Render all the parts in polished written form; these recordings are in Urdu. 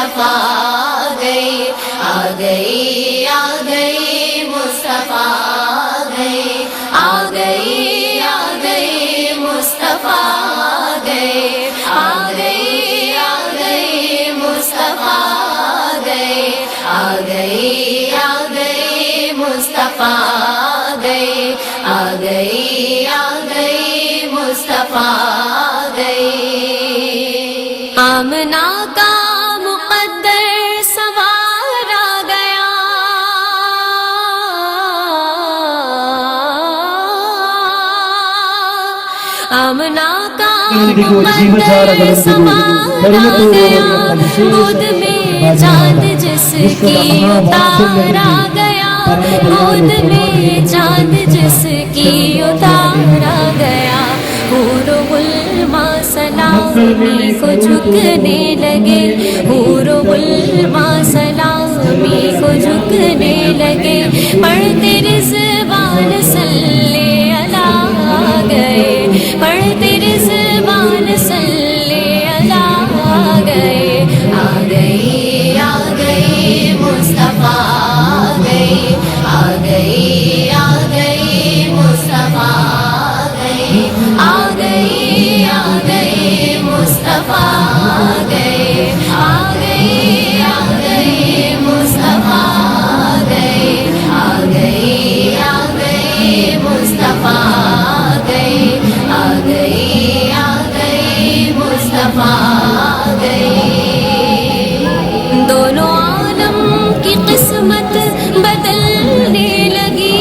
مصطفیٰ آ گئے آ گئی آ گئی مصطفیٰ آ گئے آ گئی آ گئی مصطفیٰ آ گئے آ گئی آ گئی مصطفیٰ آ گئے آ گئی آ گئی مصطفیٰ آ گئے آ گئی آ گئی مصطفیٰ آ گئی آمنہ کا مقدر سوار آ گیا آمنہ کا مقدر سوار آ گیا گود میں چاند جس کی اتار آ گیا گود میں چاند جس کی اتار آ گیا حور و غلماں سلامی کو جھکنے لگے حور و غلماں سلامی کو جھکنے لگے پڑھتے رضوان صلی اللہ آ گئے پڑھتے رضوان صلی اللہ آ گئے آ گئی آ گئی مصطفیٰ آ گئی آ گئی آ گئی مصطفیٰ آ گئی آ گئی آ گئی مصطفیٰ آ گئے آ گئی آ گئی مصطفیٰ آ گئے آ گئی آ گئی مصطفیٰ آ گئے آ گئی آ گئی مصطفیٰ آ گئی دونوں عالم کی قسمت بدلنے لگی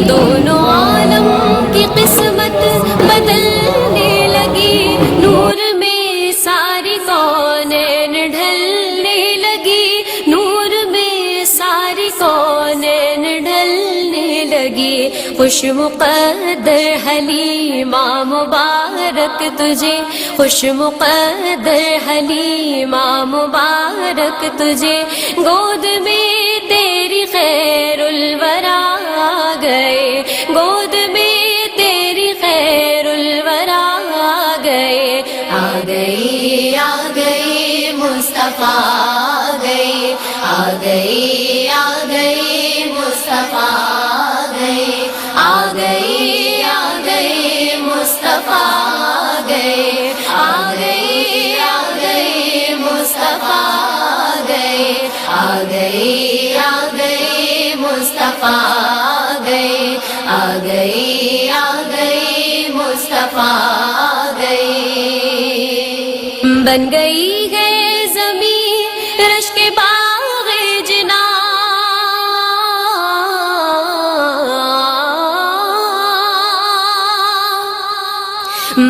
دونوں عالم کی قسمت بدلنے لگی نور میں ساری کونین ڈھلنے لگی نور میں ساری کونین ڈھلنے لگی خوش مقدر حلیمہ مبارک تجھے خوش مقدر حلیمہ مبارک تجھے گود میں تیری خیر الورا آ گئے گود میں تیری خیر الورا آ گئے آ گئی آ گئی مصطفیٰ آ گئی آ گئی آ گئی مصطفیٰ آ گئی آ گئی آ گئی مصطفیٰ آ گئے آ گئی آ گئی مصطفیٰ آ گئے آ گئی آ گئی مصطفیٰ آ گئے آ گئی آ گئی مصطفیٰ آ گئی بن گئی ہے زمین رشک باغ جنا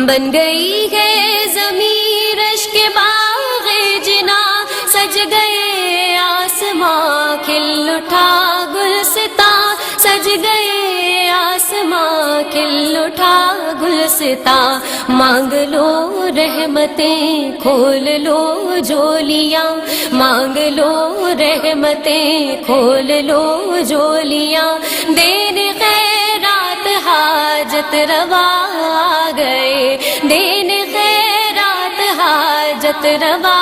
بن گئی ہے زمین رشک باغ جنا سج گئے آسماں کھل اٹھا گلستاں سج گئے آسماں کھل اٹھا گلستاں مانگ لو رحمتیں کھول لو جولیاں مانگ لو رحمتیں کھول لو جولیاں دین خیرات حاجت روا آ گئے دین خیرات حاجت روا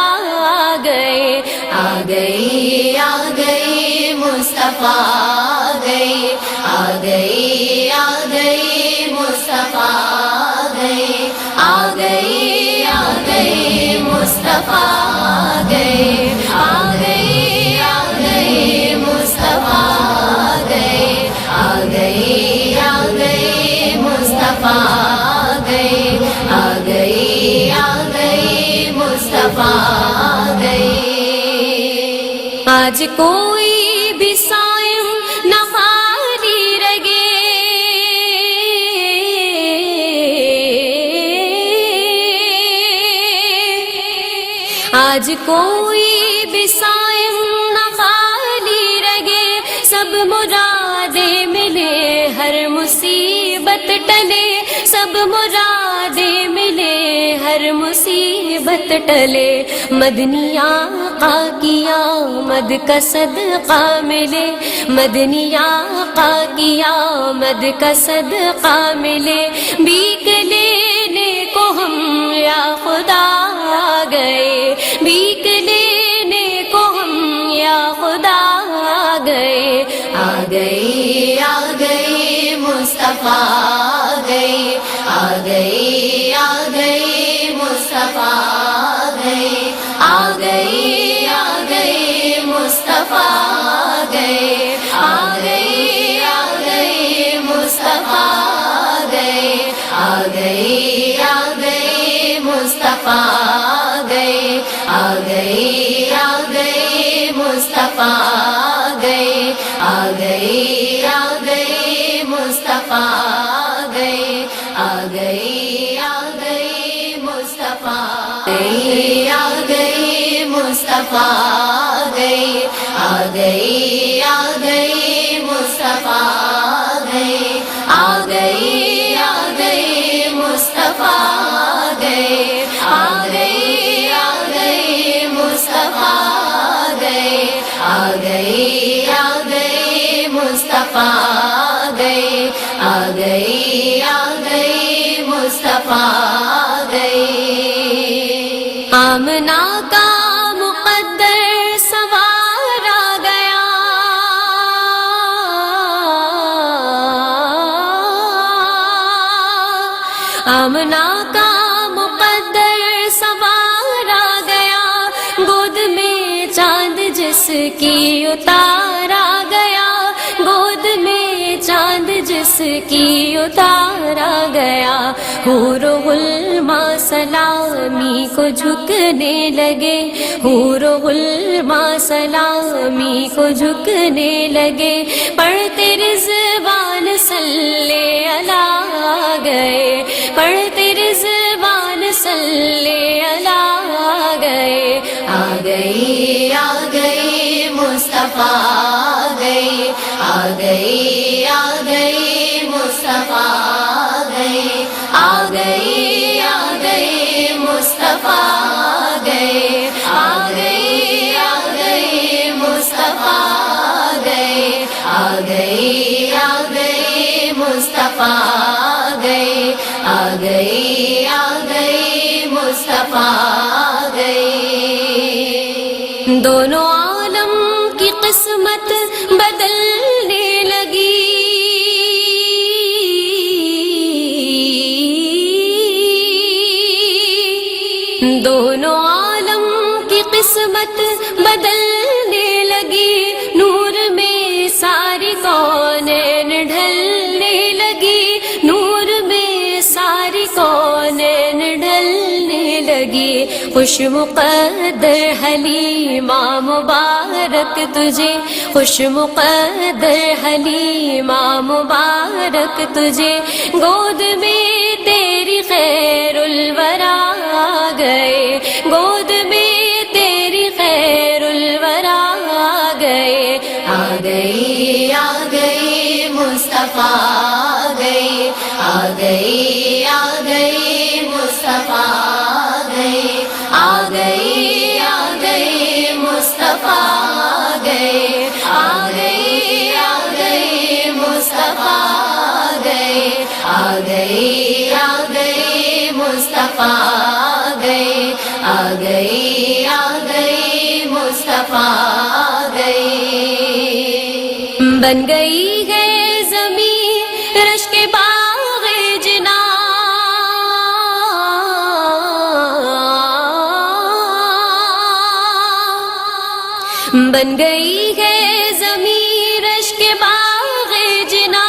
آ گئے آ گئی آ گئی مصطفیٰ آ گئی آ گئی آ گئی مصطفیٰ آ گئی آ گئی آ گئی مصطفیٰ آ گئی آ گئی آ گئی مصطفیٰ آ گئی آ گئی آ گئی مصطفیٰ آ گئی آ گئی آ گئی مصطفیٰ آ گئی آج کوئی بھی صائم نہ خالی رگے آج کوئی بھی صائم نہ خالی رگے سب مرادیں ملے ہر مصیبت ٹلے سب مرادیں ملے ہر ہر مصیبت ٹلے، مدنی آقا کی آمد کا صدقہ ملے، مدنی آقا کی آمد کا صدقہ ملے، بھیک لینے کو ہم یا خدا آ گئے، بھیک لینے کو ہم یا خدا آ گئے، آ گئے آ گئے مصطفیٰ آ گئے، آ گئے آ گئے مصطفیٰ آ گئے، آ گئے آ گئے مصطفیٰ آ گئے، آ گئے آ گئے مصطفیٰ آ گئے، آ گئے آ گئے مصطفیٰ آ گئے، آ گئے آ گئے مصطفیٰ آ گئے، آ گئے آ گئے مصطفیٰ آ گئے، آ گئے آ گئے مصطفیٰ آ گئے مصطفیٰ آ گئے، آ گئے آ گئے مصطفیٰ آ گئے، آ گئے آ گئے مصطفیٰ آ گئے، آ گئے آ گئے مصطفیٰ آ گئے، آ گئے آ گئے مصطفیٰ آ گئے، آ گئے آ گئے مصطفیٰ آ گئے۔ آمنہ کا مقدر سوار آ گیا، آمنہ کا مقدر سوار آ گیا، گود میں چاند جس کی اتارا گیا، گود میں چاند جس کی اتارا گیا، حور و غلماں سلامی کو جھکنے لگے، حور و غلماں سلامی کو جھکنے لگے، پڑھتے رضوان صلی اللہ گئے، پڑھتے رضوان صلی اللہ گئے، آ گئے آ گئے مصطفیٰ آ گئے، آ گئے آ گئے مصطفیٰ آ گئے، آ گئے آ گئے مصطفیٰ آ گئے، آ گئے آ گئے مصطفیٰ آ گئے، آ گئے آ گئے مصطفیٰ آ گئے، آ گئے آ گئے مصطفیٰ آ گئے۔ دونوں عالم کی قسمت بدلنے لگی، دونوں عالم کی قسمت بدلنے لگی، نور میں ساری کونین ڈھلنے لگی، نور میں ساری کونین ڈھلنے لگی، خوش مقدر حلیمہ مبارک تجھے، خوش مقدر حلیمہ مبارک تجھے، گود میں تیری خیر الورا آ گئے، گود میں تیری خیر الورا آ گئے، آ گئے آ گئے مصطفیٰ آ گئے، آ گئے آ گئے مصطفیٰ آ گئے، آ گئے آ گئے مصطفیٰ آ گئے، آ گئے آ گئے مصطفیٰ آ گئے، آ گئے آ گئے مصطفیٰ آ گئے، آ گئے آ گئے مصطفیٰ آ گئے۔ بن گئی ہے زمین رشک باغ جنا، بن گئی ہے زمین رشک باغ جنا،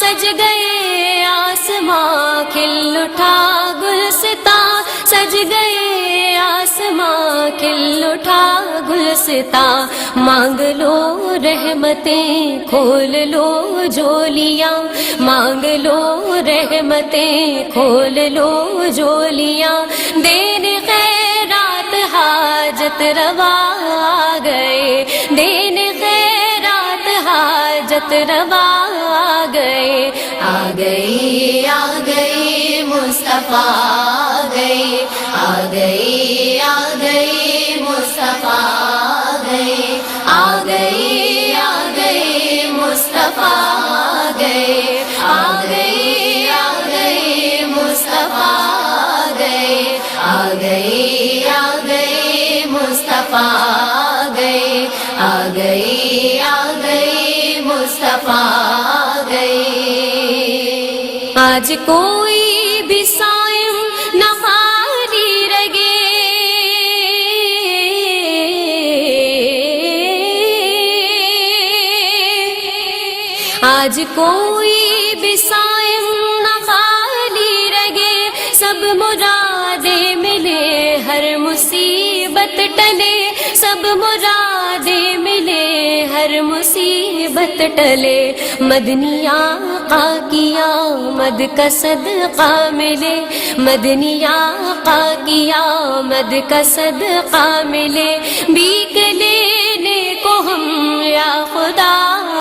سج گئے آسماں کھل اٹھا گلستاں، سج گئے آسماں کھل اٹھا گلستاں، مانگ لو رحمتیں کھول لو جولیاں، مانگ لو رحمتیں کھول لو جولیاں، دین خیرات حاجت روا آ گئے، دین خیرات حاجت روا آ گئے، آ گئے آ گئے مصطفیٰ آ گئے آ گئے آ گئے مصطفیٰ آ گئے آ گئے آ گئے مصطفیٰ آ گئے آ گئے آ گئے مصطفیٰ آ گئے آ گئے آ گئے مصطفیٰ آ گئے آ گئے آ گئے مصطفیٰ آ گئے آج کوئی بھی صائم نہ خالی رگے آج کوئی بھی صائم نہ خالی رگے سب مرادیں ملے ہر مصیبت ٹلے سب مرادیں ملے ہر مصیبت ٹلے مدنی آقا کی آمد کا صدقہ ملے مدنی آقا کی آمد کا صدقہ ملے بھیک لینے کو ہم یا خدا